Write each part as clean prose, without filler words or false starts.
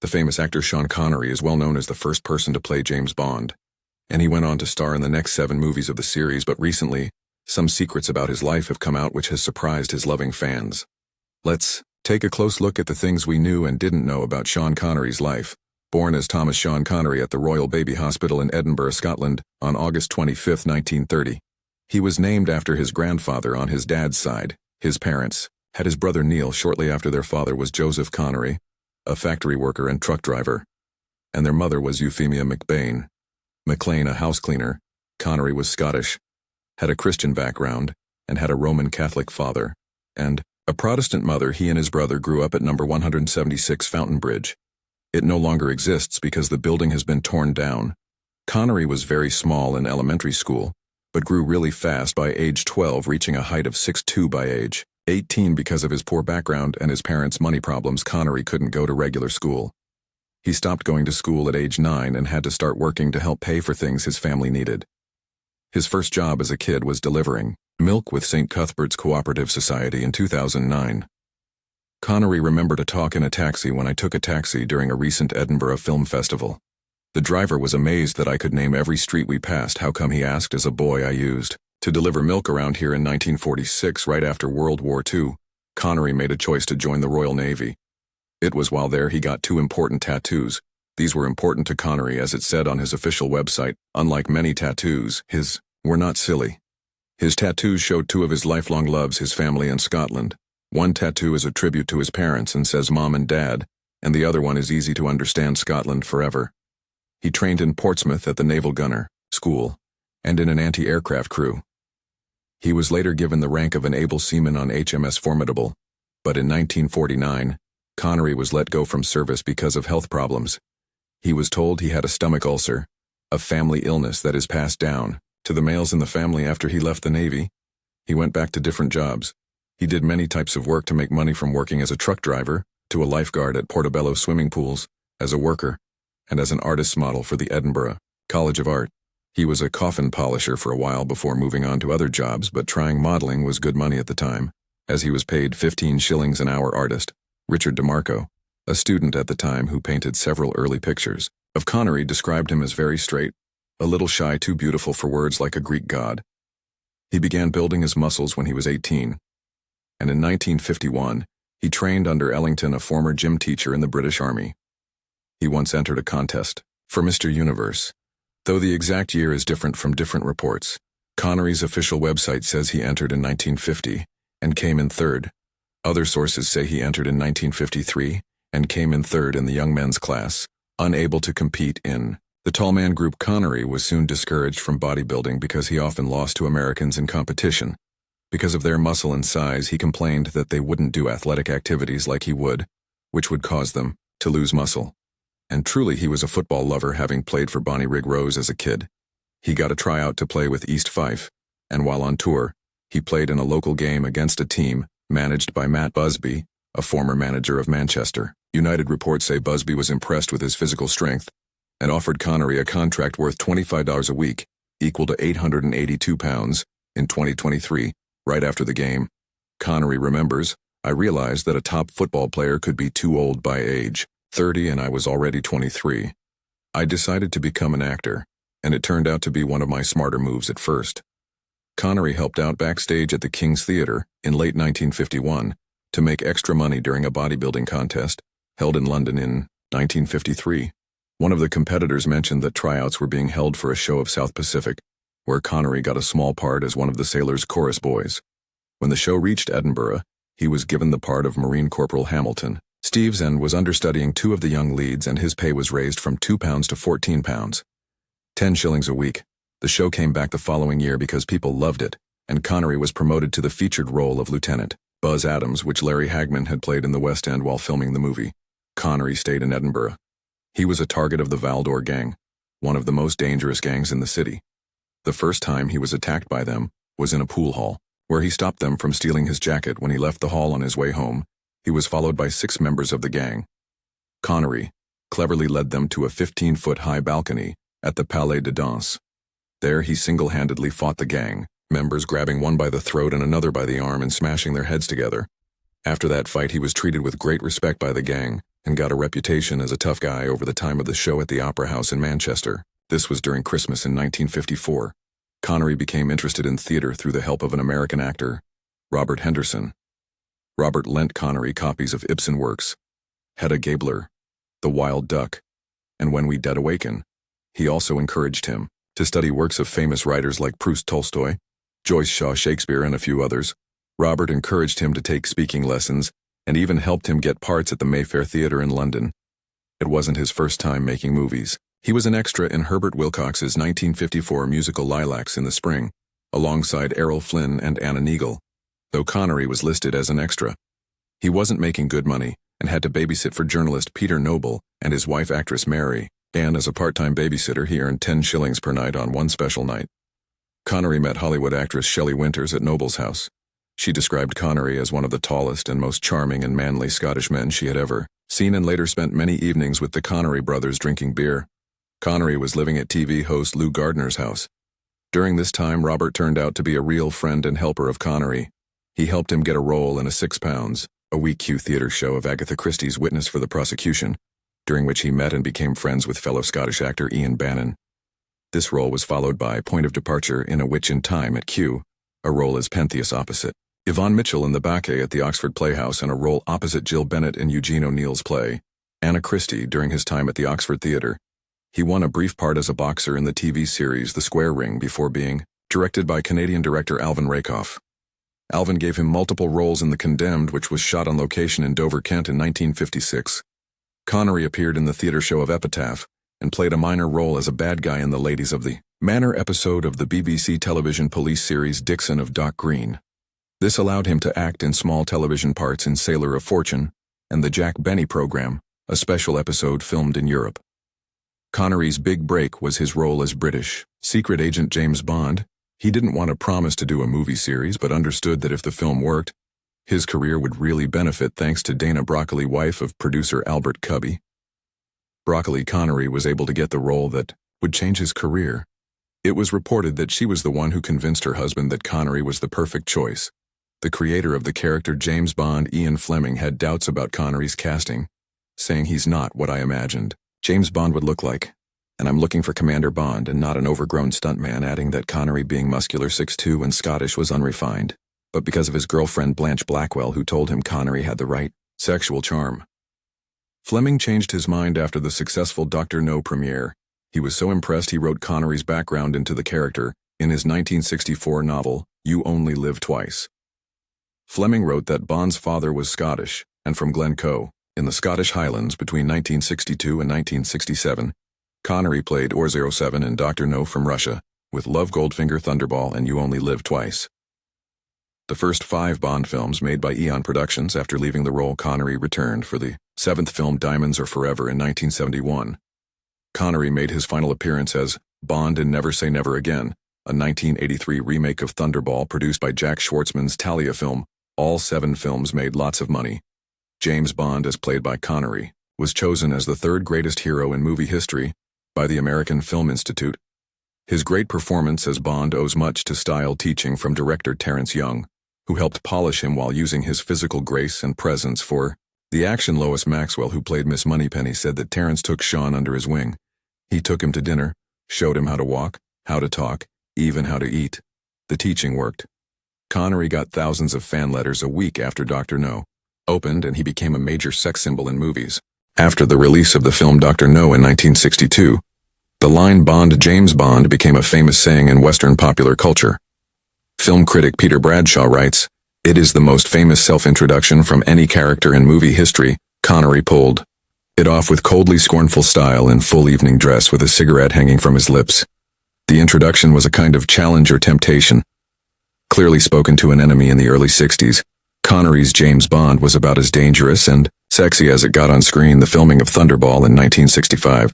The famous actor Sean Connery is well known as the first person to play James Bond, and he went on to star in the next 7 movies of the series, but recently, some secrets about his life have come out which has surprised his loving fans. Let's take a close look at the things we knew and didn't know about Sean Connery's life. Born as Thomas Sean Connery at the Royal Baby Hospital in Edinburgh, Scotland, on August 25, 1930. He was named after his grandfather on his dad's side. His parents had his brother Neil shortly after their father was Joseph Connery, a factory worker and truck driver, and their mother was Euphemia McLean, a house cleaner. Connery was Scottish, had a Christian background, and had a Roman Catholic father, and a Protestant mother. He and his brother grew up at number 176 Fountain Bridge. It no longer exists because the building has been torn down. Connery was very small in elementary school, but grew really fast by age 12, reaching a height of 6'2" by age 18 because of his poor background and his parents' money problems. Connery couldn't go to regular school. He stopped going to school at age 9 and had to start working to help pay for things his family needed. His first job as a kid was delivering milk with St. Cuthbert's Cooperative Society in 2009. Connery remembered a talk in a taxi when I took a taxi during a recent Edinburgh Film Festival. The driver was amazed that I could name every street we passed. How come, he asked. As a boy, I used to deliver milk around here in 1946, right after World War II. Connery made a choice to join the Royal Navy. It was while there he got 2 important tattoos. These were important to Connery, as it said on his official website. Unlike many tattoos, his were not silly. His tattoos showed 2 of his lifelong loves, his family and Scotland. One tattoo is a tribute to his parents and says Mom and Dad, and the other one is easy to understand, Scotland forever. He trained in Portsmouth at the Naval Gunner School and in an anti-aircraft crew. He was later given the rank of an able seaman on HMS Formidable, but in 1949, Connery was let go from service because of health problems. He was told he had a stomach ulcer, a family illness that is passed down to the males in the family. After he left the Navy, he went back to different jobs. He did many types of work to make money, from working as a truck driver to a lifeguard at Portobello swimming pools, as a worker, and as an artist's model for the Edinburgh College of Art. He was a coffin polisher for a while before moving on to other jobs, but trying modeling was good money at the time, as he was paid 15 shillings an hour. Artist Richard DeMarco, a student at the time who painted several early pictures of Connery, described him as very straight, a little shy, too beautiful for words, like a Greek god. He began building his muscles when he was 18. And in 1951, he trained under Ellington, a former gym teacher in the British Army. He once entered a contest for Mr. Universe, though the exact year is different from different reports. Connery's official website says he entered in 1950 and came in 3rd. Other sources say he entered in 1953 and came in 3rd in the young men's class. Unable to compete in the tall man group, Connery was soon discouraged from bodybuilding because he often lost to Americans in competition. Because of their muscle and size, he complained that they wouldn't do athletic activities like he would, which would cause them to lose muscle. And truly, he was a football lover, having played for Bonnyrigg Rose as a kid. He got a tryout to play with East Fife, and while on tour, he played in a local game against a team managed by Matt Busby, a former manager of Manchester United. Reports say Busby was impressed with his physical strength and offered Connery a contract worth $25 a week, equal to £882, in 2023. Right after the game, Connery remembers, "I realized that a top football player could be too old by age, 30, and I was already 23. I decided to become an actor, and it turned out to be one of my smarter moves at first." Connery helped out backstage at the King's Theatre in late 1951 to make extra money during a bodybuilding contest held in London in 1953. One of the competitors mentioned that tryouts were being held for a show of South Pacific, where Connery got a small part as one of the sailors' chorus boys. When the show reached Edinburgh, he was given the part of Marine Corporal Hamilton Steves and was understudying 2 of the young leads, and his pay was raised from £2 to £14, 10 shillings a week. The show came back the following year because people loved it, and Connery was promoted to the featured role of Lieutenant Buzz Adams, which Larry Hagman had played in the West End while filming the movie. Connery stayed in Edinburgh. He was a target of the Valdor Gang, one of the most dangerous gangs in the city. The first time he was attacked by them was in a pool hall, where he stopped them from stealing his jacket. When he left the hall on his way home, he was followed by 6 members of the gang. Connery cleverly led them to a 15-foot-high balcony at the Palais de Danse. There he single-handedly fought the gang, members grabbing one by the throat and another by the arm and smashing their heads together. After that fight, he was treated with great respect by the gang, and got a reputation as a tough guy over the time of the show at the Opera House in Manchester. This was during Christmas in 1954. Connery became interested in theater through the help of an American actor, Robert Henderson. Robert lent Connery copies of Ibsen works, Hedda Gabler, The Wild Duck, and When We Dead Awaken. He also encouraged him to study works of famous writers like Proust, Tolstoy, Joyce Shaw, Shakespeare, and a few others. Robert encouraged him to take speaking lessons and even helped him get parts at the Mayfair Theatre in London. It wasn't his first time making movies. He was an extra in Herbert Wilcox's 1954 musical Lilacs in the Spring, alongside Errol Flynn and Anna Neagle. Though Connery was listed as an extra, he wasn't making good money and had to babysit for journalist Peter Noble and his wife actress Mary, and as a part-time babysitter he earned 10 shillings per night on one special night. Connery met Hollywood actress Shelley Winters at Noble's house. She described Connery as one of the tallest and most charming and manly Scottish men she had ever seen, and later spent many evenings with the Connery brothers drinking beer. Connery was living at TV host Lou Gardner's house. During this time, Robert turned out to be a real friend and helper of Connery. He helped him get a role in a £6 a week Q theatre show of Agatha Christie's Witness for the Prosecution, during which he met and became friends with fellow Scottish actor Ian Bannon. This role was followed by Point of Departure in A Witch in Time at Q, a role as Pentheus opposite Yvonne Mitchell in The Bacchae at the Oxford Playhouse, and a role opposite Jill Bennett in Eugene O'Neill's play, Anna Christie, during his time at the Oxford Theatre. He won a brief part as a boxer in the TV series The Square Ring before being directed by Canadian director Alvin Rakoff. Alvin gave him multiple roles in The Condemned, which was shot on location in Dover, Kent in 1956. Connery appeared in the theatre show of Epitaph and played a minor role as a bad guy in the Ladies of the Manor episode of the BBC television police series Dixon of Dock Green. This allowed him to act in small television parts in Sailor of Fortune and the Jack Benny program, a special episode filmed in Europe. Connery's big break was his role as British secret agent James Bond. He didn't want to promise to do a movie series, but understood that if the film worked, his career would really benefit thanks to Dana Broccoli, wife of producer Albert Cubby. Broccoli Connery was able to get the role that would change his career. It was reported that she was the one who convinced her husband that Connery was the perfect choice. The creator of the character James Bond, Ian Fleming, had doubts about Connery's casting, saying he's not what I imagined James Bond would look like, and I'm looking for Commander Bond and not an overgrown stuntman, adding that Connery, being muscular 6'2" and Scottish, was unrefined, but because of his girlfriend Blanche Blackwell, who told him Connery had the right sexual charm. Fleming changed his mind after the successful Dr. No premiere. He was so impressed he wrote Connery's background into the character in his 1964 novel, You Only Live Twice. Fleming wrote that Bond's father was Scottish and from Glencoe, in the Scottish Highlands between 1962 and 1967. Connery played Or-07 in Dr. No from Russia, with Love Goldfinger, Thunderball, and You Only Live Twice. The first 5 Bond films made by Eon Productions. After leaving the role, Connery returned for the 7th film Diamonds Are Forever in 1971. Connery made his final appearance as Bond in Never Say Never Again, a 1983 remake of Thunderball produced by Jack Schwartzman's Talia film. All 7 films made lots of money. James Bond, as played by Connery, was chosen as the 3rd greatest hero in movie history by the American Film Institute. His great performance as Bond owes much to style teaching from director Terence Young, who helped polish him while using his physical grace and presence for the action. Lois Maxwell, who played Miss Moneypenny, said that Terence took Sean under his wing. He took him to dinner, showed him how to walk, how to talk, even how to eat. The teaching worked. Connery got thousands of fan letters a week after Dr. No opened, and he became a major sex symbol in movies. After the release of the film Dr. No in 1962, the line Bond James Bond became a famous saying in Western popular culture. Film critic Peter Bradshaw writes, "It is the most famous self-introduction from any character in movie history. Connery pulled it off with coldly scornful style in full evening dress with a cigarette hanging from his lips. The introduction was a kind of challenge or temptation. Clearly spoken to an enemy in the early 60s, Connery's James Bond was about as dangerous and sexy as it got on screen. The filming of Thunderball in 1965.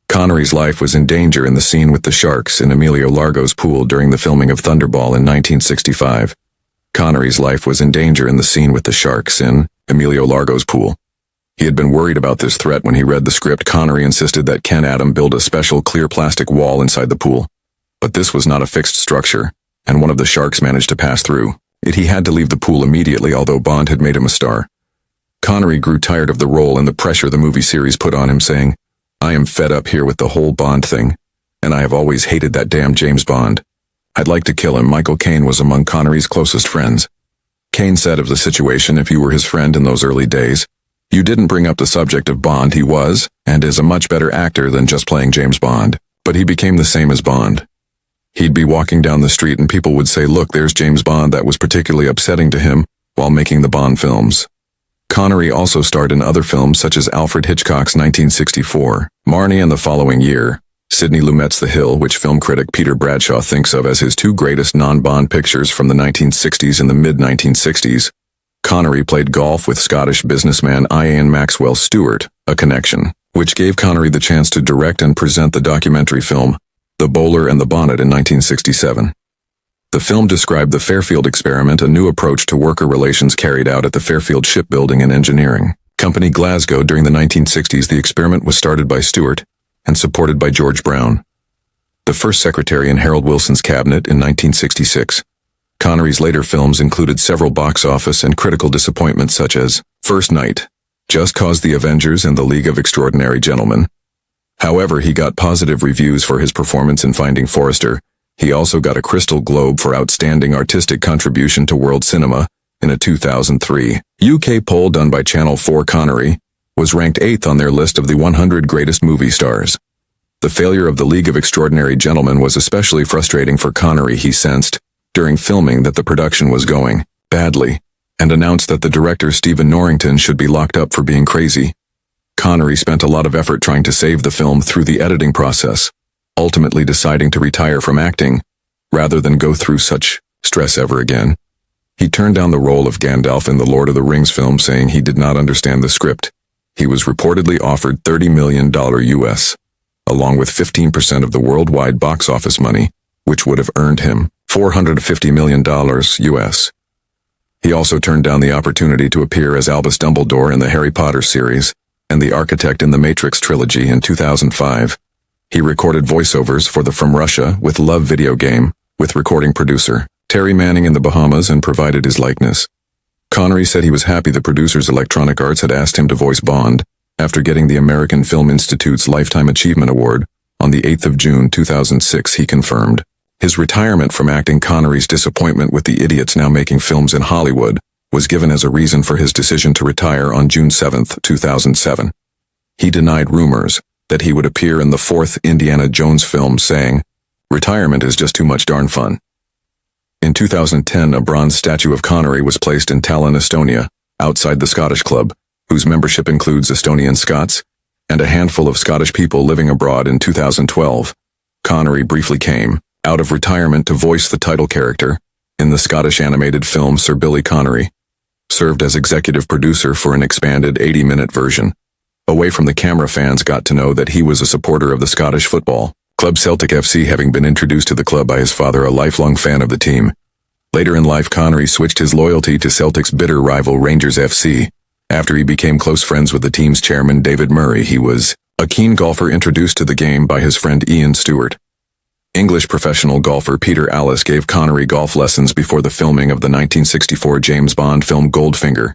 Connery's life was in danger in the scene with the sharks in Emilio Largo's pool during the filming of Thunderball in 1965. Connery's life was in danger in the scene with the sharks in Emilio Largo's pool. He had been worried about this threat when he read the script. Connery insisted that Ken Adam build a special clear plastic wall inside the pool. But this was not a fixed structure, and one of the sharks managed to pass through it. He had to leave the pool immediately, although Bond had made him a star. Connery grew tired of the role and the pressure the movie series put on him, saying, "I am fed up here with the whole Bond thing, and I have always hated that damn James Bond. I'd like to kill him." Michael Caine was among Connery's closest friends. Caine said of the situation, "If you were his friend in those early days, you didn't bring up the subject of Bond. He was, and is, a much better actor than just playing James Bond. But he became the same as Bond. He'd be walking down the street and people would say, 'Look, there's James Bond.' That was particularly upsetting to him while making the Bond films." Connery also starred in other films such as Alfred Hitchcock's 1964, Marnie, and the following year, Sidney Lumet's The Hill, which film critic Peter Bradshaw thinks of as his two greatest non-Bond pictures from the 1960s and the mid-1960s. Connery played golf with Scottish businessman Ian Maxwell Stewart, A Connection, which gave Connery the chance to direct and present the documentary film The Bowler and the Bonnet in 1967. The film described the Fairfield experiment, a new approach to worker relations carried out at the Fairfield Shipbuilding and Engineering Company, Glasgow. During the 1960s, the experiment was started by Stewart and supported by George Brown, the first secretary in Harold Wilson's cabinet, in 1966. Connery's later films included several box office and critical disappointments such as First Night, Just Cause, The Avengers, and The League of Extraordinary Gentlemen. However, he got positive reviews for his performance in Finding Forrester. He also got a Crystal Globe for outstanding artistic contribution to world cinema in a 2003 UK poll done by Channel 4. Connery was ranked 8th on their list of the 100 greatest movie stars. The failure of The League of Extraordinary Gentlemen was especially frustrating for Connery. He sensed, during filming, that the production was going badly, and announced that the director Stephen Norrington should be locked up for being crazy. Connery spent a lot of effort trying to save the film through the editing process, ultimately deciding to retire from acting, rather than go through such stress ever again. He turned down the role of Gandalf in the Lord of the Rings film, saying he did not understand the script. He was reportedly offered $30 million US, along with 15% of the worldwide box office money, which would have earned him $450 million US. He also turned down the opportunity to appear as Albus Dumbledore in the Harry Potter series and the architect in the Matrix trilogy in 2005. He recorded voiceovers for the From Russia with Love video game with recording producer Terry Manning in the Bahamas and provided his likeness. Connery said he was happy the producers Electronic Arts had asked him to voice Bond after getting the American Film Institute's Lifetime Achievement Award on the 8th of June 2006. He confirmed his retirement from acting. Connery's disappointment with the idiots now making films in Hollywood was given as a reason for his decision to retire on June 7, 2007. He denied rumors that he would appear in the fourth Indiana Jones film, saying, "Retirement is just too much darn fun." In 2010, a bronze statue of Connery was placed in Tallinn, Estonia, outside the Scottish Club, whose membership includes Estonian Scots and a handful of Scottish people living abroad. In 2012, Connery briefly came out of retirement to voice the title character in the Scottish animated film Sir Billy Connery, served as executive producer for an expanded 80-minute version. Away from the camera, fans got to know that he was a supporter of the Scottish football club Celtic FC, having been introduced to the club by his father, a lifelong fan of the team. Later in life, Connery switched his loyalty to Celtic's bitter rival Rangers FC. After he became close friends with the team's chairman David Murray, he was a keen golfer introduced to the game by his friend Ian Stewart. English professional golfer Peter Allis gave Connery golf lessons before the filming of the 1964 James Bond film Goldfinger,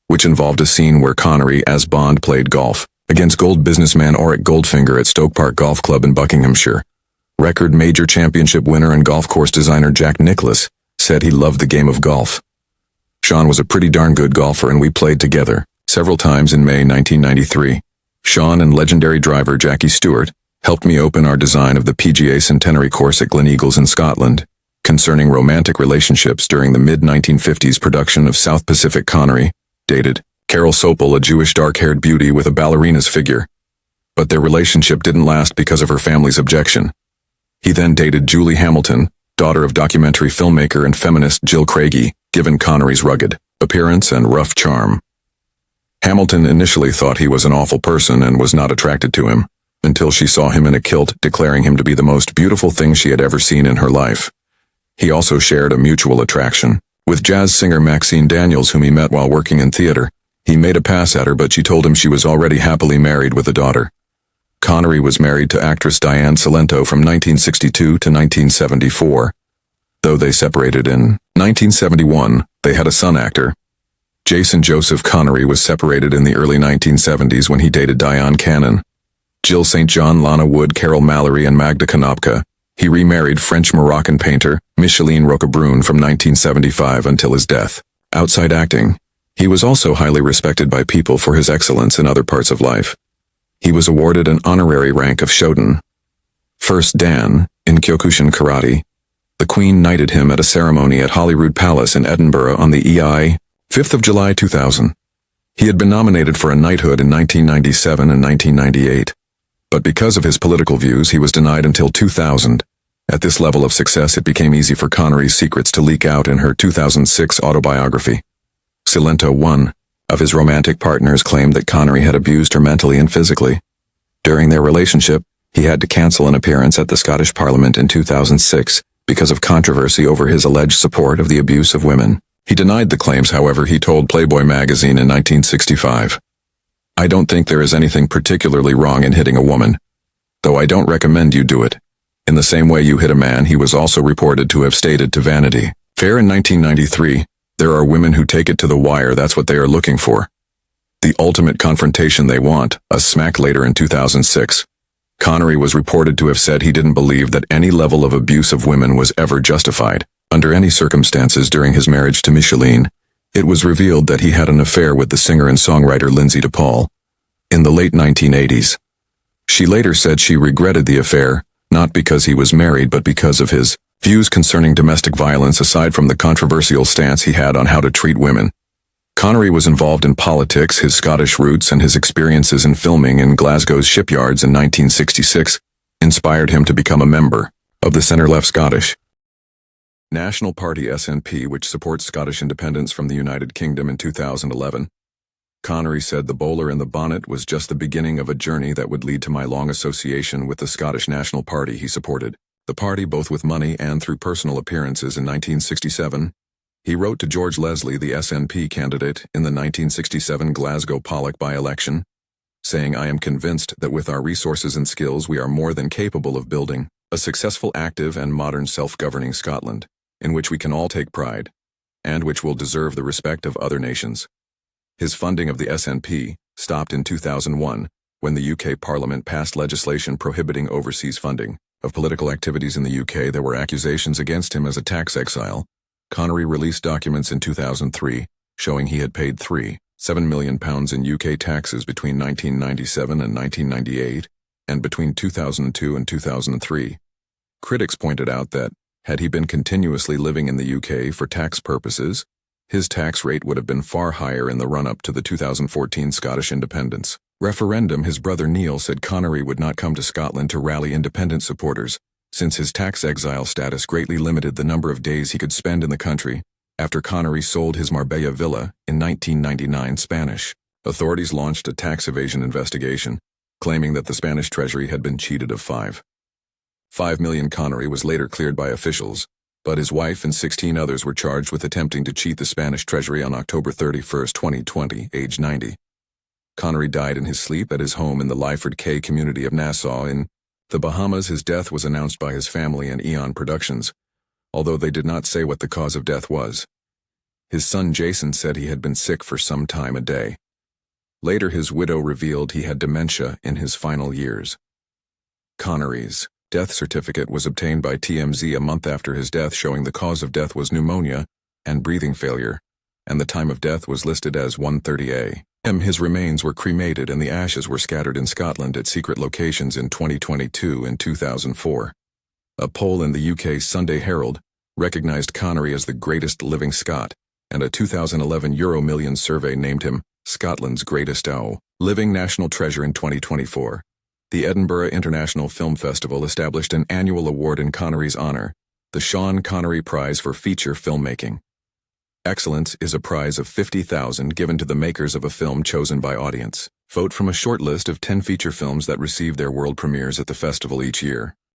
which involved a scene where Connery as Bond played golf against gold businessman Auric Goldfinger at Stoke Park Golf Club in Buckinghamshire. Record major championship winner and golf course designer Jack Nicklaus said he loved the game of golf. "Sean was a pretty darn good golfer and we played together several times." In May 1993, Sean and legendary driver Jackie Stewart helped me open our design of the PGA Centenary course at Gleneagles in Scotland. Concerning romantic relationships during the mid-1950s production of South Pacific, Connery dated Carol Sopel, a Jewish dark-haired beauty with a ballerina's figure. But their relationship didn't last because of her family's objection. He then dated Julie Hamilton, daughter of documentary filmmaker and feminist Jill Craigie, given Connery's rugged appearance and rough charm. Hamilton initially thought he was an awful person and was not attracted to him, until she saw him in a kilt, declaring him to be the most beautiful thing she had ever seen in her life. He also shared a mutual attraction with jazz singer Maxine Daniels, whom he met while working in theater. He made a pass at her, but she told him she was already happily married with a daughter. Connery was married to actress Diane Salento from 1962 to 1974. Though they separated in 1971, they had a son, actor Jason Joseph Connery was separated in the early 1970s when he dated Diane Cannon. Jill St. John, Lana Wood, Carol Mallory, and Magda Konopka. He remarried French-Moroccan painter Micheline Roquebrune from 1975 until his death. Outside acting, he was also highly respected by people for his excellence in other parts of life. He was awarded an honorary rank of Shodan, First Dan, in Kyokushin Karate. The Queen knighted him at a ceremony at Holyrood Palace in Edinburgh on the 5th of July 2000. He had been nominated for a knighthood in 1997 and 1998. But because of his political views, he was denied until 2000. At this level of success, it became easy for Connery's secrets to leak out in her 2006 autobiography. Silento, one of his romantic partners, claimed that Connery had abused her mentally and physically. During their relationship, he had to cancel an appearance at the Scottish Parliament in 2006 because of controversy over his alleged support of the abuse of women. He denied the claims, however. He told Playboy magazine in 1965, "I don't think there is anything particularly wrong in hitting a woman, though I don't recommend you do it. In the same way you hit a man," he was also reported to have stated to Vanity Fair in 1993, "There are women who take it to the wire. That's what they are looking for. The ultimate confrontation they want, a smack." Later in 2006, Connery was reported to have said he didn't believe that any level of abuse of women was ever justified, under any circumstances. During his marriage to Micheline, it was revealed that he had an affair with the singer and songwriter Lindsay DePaul in the late 1980s. She later said she regretted the affair, not because he was married but because of his views concerning domestic violence. Aside from the controversial stance he had on how to treat women, Connery was involved in politics. His Scottish roots and his experiences in filming in Glasgow's shipyards in 1966 inspired him to become a member of the centre-left Scottish National Party (SNP), which supports Scottish independence from the United Kingdom. In 2011, Connery said, "The bowler in the bonnet was just the beginning of a journey that would lead to my long association with the Scottish National Party." He supported the party both with money and through personal appearances. In 1967, he wrote to George Leslie, the SNP candidate in the 1967 Glasgow Pollock by-election, saying, "I am convinced that with our resources and skills we are more than capable of building a successful, active and modern self-governing Scotland, in which we can all take pride, and which will deserve the respect of other nations." His funding of the SNP stopped in 2001 when the UK Parliament passed legislation prohibiting overseas funding of political activities in the UK. There were accusations against him as a tax exile. Connery released documents in 2003 showing he had paid £3.7 million in UK taxes between 1997 and 1998, and between 2002 and 2003. Critics pointed out that, had he been continuously living in the UK for tax purposes, his tax rate would have been far higher in the run-up to the 2014 Scottish independence referendum. His brother Neil said Connery would not come to Scotland to rally independent supporters, since his tax exile status greatly limited the number of days he could spend in the country. After Connery sold his Marbella villa in 1999, Spanish authorities launched a tax evasion investigation, claiming that the Spanish treasury had been cheated of $5 million. Connery was later cleared by officials, but his wife and 16 others were charged with attempting to cheat the Spanish treasury on October 31, 2020, age 90. Connery died in his sleep at his home in the Lyford Cay community of Nassau in the Bahamas. His death was announced by his family and Eon Productions, although they did not say what the cause of death was. His son Jason said he had been sick for some time a day. Later, his widow revealed he had dementia in his final years. Connery's death certificate was obtained by TMZ a month after his death, showing the cause of death was pneumonia and breathing failure, and the time of death was listed as 1:30 a.m. His remains were cremated and the ashes were scattered in Scotland at secret locations in 2022 and 2004. A poll in the UK's Sunday Herald recognized Connery as the greatest living Scot, and a 2011 Euro Millions survey named him Scotland's greatest living national treasure. In 2024, the Edinburgh International Film Festival established an annual award in Connery's honor, the Sean Connery Prize for Feature Filmmaking. Excellence is a prize of $50,000 given to the makers of a film chosen by audience. Vote from a short list of 10 feature films that receive their world premieres at the festival each year.